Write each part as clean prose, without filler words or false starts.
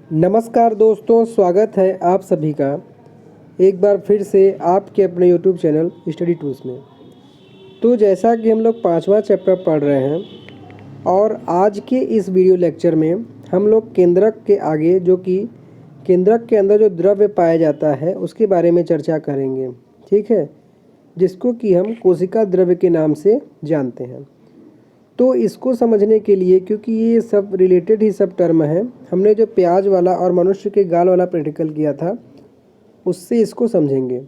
नमस्कार दोस्तों, स्वागत है आप सभी का एक बार फिर से आपके अपने YouTube चैनल स्टडी टूल्स में। तो जैसा कि हम लोग 5वां चैप्टर पढ़ रहे हैं और आज के इस वीडियो लेक्चर में हम लोग केंद्रक के आगे जो कि केंद्रक के अंदर जो द्रव्य पाया जाता है उसके बारे में चर्चा करेंगे। ठीक है, जिसको कि हम कोशिका द्रव्य के नाम से जानते हैं। तो इसको समझने के लिए, क्योंकि ये सब रिलेटेड ही सब टर्म है, हमने जो प्याज वाला और मनुष्य के गाल वाला प्रैक्टिकल किया था उससे इसको समझेंगे।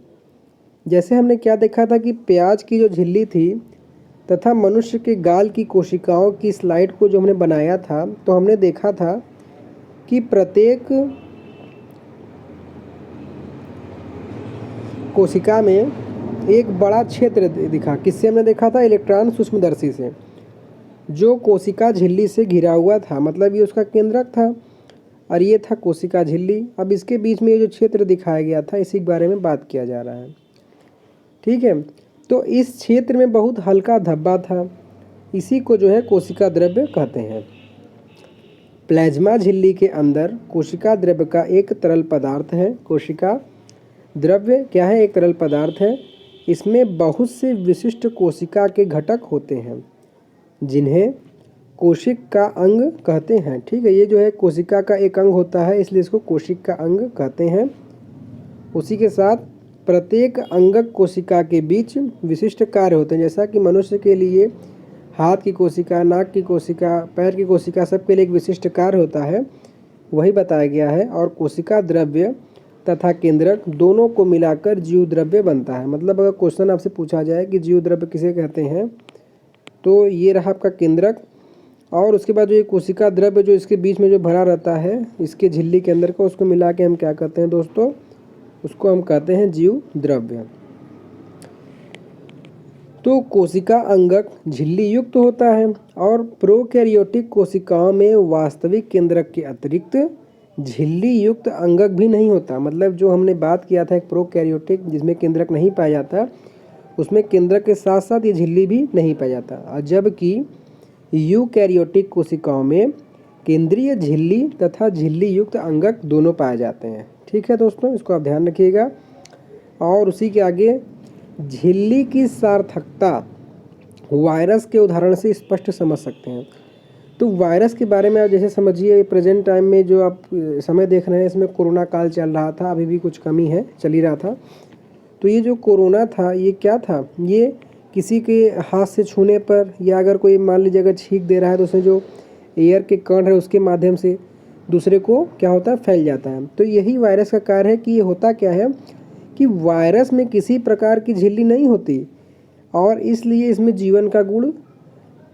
जैसे हमने क्या देखा था कि प्याज की जो झिल्ली थी तथा मनुष्य के गाल की कोशिकाओं की स्लाइड को जो हमने बनाया था, तो हमने देखा था कि प्रत्येक कोशिका में एक बड़ा क्षेत्र दिखा। किससे हमने देखा था? इलेक्ट्रॉन सूक्ष्मदर्शी से, जो कोशिका झिल्ली से घिरा हुआ था। मतलब ये उसका केंद्रक था और ये था कोशिका झिल्ली। अब इसके बीच में ये जो क्षेत्र दिखाया गया था, इसी के बारे में बात किया जा रहा है। ठीक है, तो इस क्षेत्र में बहुत हल्का धब्बा था, इसी को जो है कोशिका द्रव्य कहते हैं। प्लाज्मा झिल्ली के अंदर कोशिका द्रव्य का एक तरल पदार्थ है। कोशिका द्रव्य क्या है? एक तरल पदार्थ है। इसमें बहुत से विशिष्ट कोशिका के घटक होते हैं जिन्हें कोशिक का अंग कहते हैं। ठीक है, ये जो है कोशिका का एक अंग होता है, इसलिए इसको कोशिक का अंग कहते हैं। उसी के साथ प्रत्येक अंगक कोशिका के बीच विशिष्ट कार्य होते हैं। जैसा कि मनुष्य के लिए हाथ की कोशिका, नाक की कोशिका, पैर की कोशिका, सबके लिए एक विशिष्ट कार्य होता है, वही बताया गया है। और कोशिका द्रव्य तथा केंद्रक दोनों को मिलाकर जीव द्रव्य बनता है। मतलब अगर क्वेश्चन आपसे पूछा जाए कि जीव द्रव्य किसे कहते हैं, तो ये रहा आपका केंद्रक। और उसके बाद जो ये कोशिका द्रव्य जो इसके बीच में जो भरा रहता है इसके झिल्ली के अंदर का, उसको मिला के हम क्या कहते हैं दोस्तों? उसको हम कहते हैं जीव द्रव्य। तो कोशिका अंगक झिल्ली युक्त होता है और प्रोकैरियोटिक कोशिकाओं में वास्तविक केंद्रक के अतिरिक्त झिल्ली युक्त अंगक भी नहीं होता। मतलब जो हमने बात किया था एक प्रोकैरियोटिक जिसमें केंद्रक नहीं पाया जाता, उसमें केंद्रक के साथ साथ ये झिल्ली भी नहीं पाया जाता। जबकि यूकैरियोटिक कोशिकाओं में केंद्रीय झिल्ली तथा झिल्ली युक्त अंगक दोनों पाए जाते हैं। ठीक है दोस्तों, इसको आप ध्यान रखिएगा। और उसी के आगे झिल्ली की सार्थकता वायरस के उदाहरण से स्पष्ट समझ सकते हैं। तो वायरस के बारे में आप जैसे समझिए, प्रेजेंट टाइम में जो आप समय देख रहे हैं इसमें कोरोना काल चल रहा था, अभी भी कुछ कमी है, चल ही रहा था। तो ये जो कोरोना था ये क्या था? ये किसी के हाथ से छूने पर, या अगर कोई मान लीजिए अगर छींक दे रहा है तो उसमें जो एयर के कण है उसके माध्यम से दूसरे को क्या होता है? फैल जाता है। तो यही वायरस का कार्य है कि ये होता क्या है कि वायरस में किसी प्रकार की झिल्ली नहीं होती और इसलिए इसमें जीवन का गुण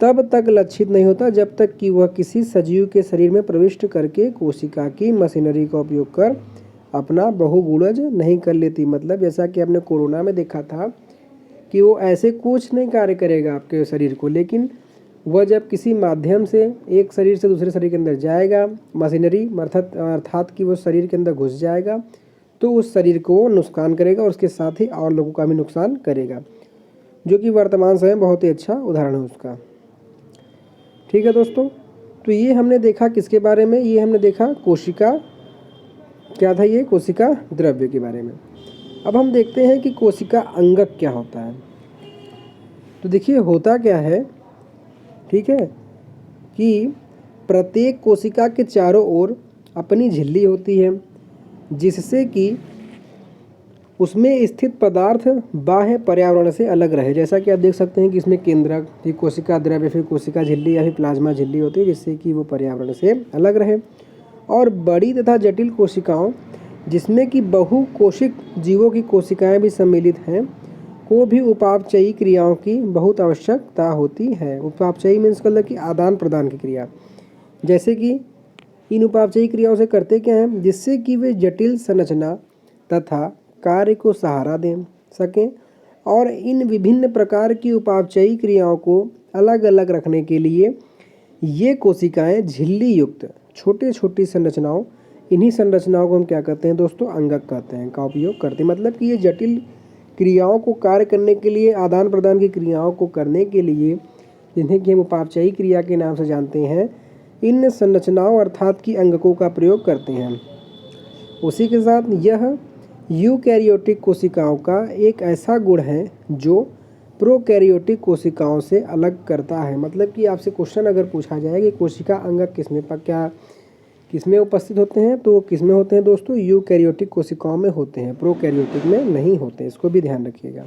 तब तक लक्षित नहीं होता जब तक कि वह किसी सजीव के शरीर में प्रविष्ट करके कोशिका की मशीनरी का उपयोग कर अपना बहुगुणज नहीं कर लेती। मतलब जैसा कि आपने कोरोना में देखा था कि वो ऐसे कुछ नहीं कार्य करेगा आपके शरीर को, लेकिन वह जब किसी माध्यम से एक शरीर से दूसरे शरीर के अंदर जाएगा, मशीनरी अर्थात कि वो शरीर के अंदर घुस जाएगा, तो उस शरीर को वो नुकसान करेगा और उसके साथ ही और लोगों का भी नुकसान करेगा, जो कि वर्तमान समय बहुत ही अच्छा उदाहरण है उसका। ठीक है दोस्तों, तो ये हमने देखा किसके बारे में? ये हमने देखा कोशिका, क्या था ये? कोशिका द्रव्य के बारे में। अब हम देखते हैं कि कोशिका अंगक क्या होता है। तो देखिए होता क्या है, ठीक है, कि प्रत्येक कोशिका के चारों ओर अपनी झिल्ली होती है जिससे कि उसमें स्थित पदार्थ बाह्य पर्यावरण से अलग रहे। जैसा कि आप देख सकते हैं कि इसमें केंद्रक, फिर कोशिका द्रव्य, फिर कोशिका झिल्ली या फिर प्लाज्मा झिल्ली होती है जिससे कि वो पर्यावरण से अलग रहे। और बड़ी तथा जटिल कोशिकाओं जिसमें कि बहुकोशिक जीवों की कोशिकाएं भी सम्मिलित हैं को भी उपापचयी क्रियाओं की बहुत आवश्यकता होती है। उपापचयी मीन्स मतलब कि आदान प्रदान की क्रिया। जैसे कि इन उपापचयी क्रियाओं से करते क्या हैं? जिससे कि वे जटिल संरचना तथा कार्य को सहारा दे सकें। और इन विभिन्न प्रकार की उपापचयी क्रियाओं को अलग अलग रखने के लिए ये कोशिकाएं झिल्ली युक्त छोटे छोटी संरचनाओं, इन्हीं संरचनाओं को हम क्या कहते हैं दोस्तों? अंगक कहते हैं, का उपयोग करते हैं। मतलब कि ये जटिल क्रियाओं को कार्य करने के लिए, आदान प्रदान की क्रियाओं को करने के लिए, जिन्हें कि हम उपापचयी क्रिया के नाम से जानते हैं, इन संरचनाओं अर्थात कि अंगकों का प्रयोग करते हैं। उसी के साथ यह यूकैरियोटिक कोशिकाओं का एक ऐसा गुण है जो प्रोकैरियोटिक कोशिकाओं से अलग करता है। मतलब कि आपसे क्वेश्चन अगर पूछा जाए कि कोशिका अंगक किसमें उपस्थित होते हैं, तो किसमें होते हैं दोस्तों, यूकैरियोटिक कोशिकाओं में होते हैं, प्रोकैरियोटिक में नहीं होते। इसको भी ध्यान रखिएगा।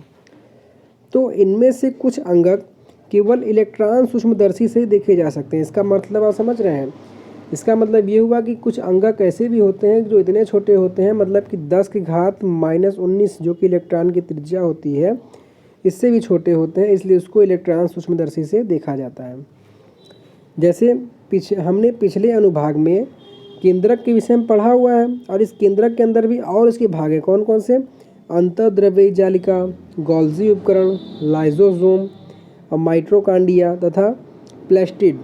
तो इनमें से कुछ अंगक केवल इलेक्ट्रॉन सूक्ष्मदर्शी से ही देखे जा सकते हैं। इसका मतलब आप समझ रहे हैं। इसका मतलब ये हुआ कि कुछ अंगक ऐसे भी होते हैं जो इतने छोटे होते हैं, मतलब कि 10⁻⁻19 जो कि इलेक्ट्रॉन की त्रिज्या होती है, इससे भी छोटे होते हैं, इसलिए उसको इलेक्ट्रॉन सूक्ष्मदर्शी से देखा जाता है। जैसे हमने पिछले अनुभाग में केंद्रक के विषय में पढ़ा हुआ है, और इस केंद्रक के अंदर भी और इसके भाग हैं। कौन कौन से? अंतर्द्रव्यी जालिका, गोल्जी उपकरण, लाइसोसोम और माइटोकॉन्ड्रिया तथा प्लास्टिड।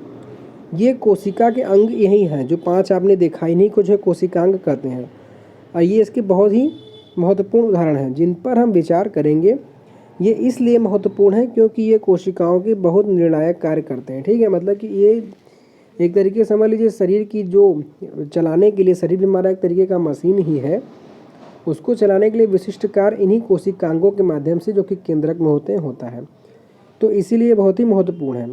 ये कोशिका के अंग यही हैं, जो 5 आपने देखा, इन्हीं को जो कोशिकांग कहते हैं। और ये इसके बहुत ही महत्वपूर्ण उदाहरण हैं जिन पर हम विचार करेंगे। ये इसलिए महत्वपूर्ण है क्योंकि ये कोशिकाओं के बहुत निर्णायक कार्य करते हैं। ठीक है, मतलब कि ये एक तरीके से समझ लीजिए शरीर की जो चलाने के लिए, शरीर भी हमारा एक तरीके का मशीन ही है, उसको चलाने के लिए विशिष्ट कार्य इन्हीं कोशिकांगों के माध्यम से, जो कि केंद्रक में होते हैं, होता है। तो इसीलिए बहुत ही महत्वपूर्ण है।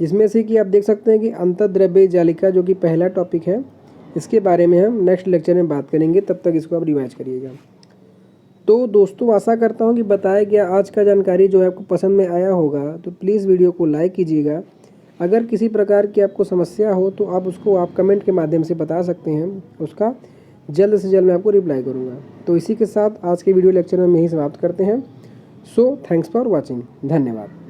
जिसमें से कि आप देख सकते हैं कि अंतर्द्रव्यी जालिका जो कि पहला टॉपिक है, इसके बारे में हम नेक्स्ट लेक्चर में बात करेंगे। तब तक इसको आप रिवाइज करिएगा। तो दोस्तों आशा करता हूँ कि बताया गया आज का जानकारी जो है आपको पसंद में आया होगा। तो प्लीज़ वीडियो को लाइक कीजिएगा। अगर किसी प्रकार की आपको समस्या हो तो आप कमेंट के माध्यम से बता सकते हैं, उसका जल्द से जल्द मैं आपको रिप्लाई करूँगा। तो इसी के साथ आज के वीडियो लेक्चर में यही समाप्त करते हैं। So thanks for watching. धन्यवाद।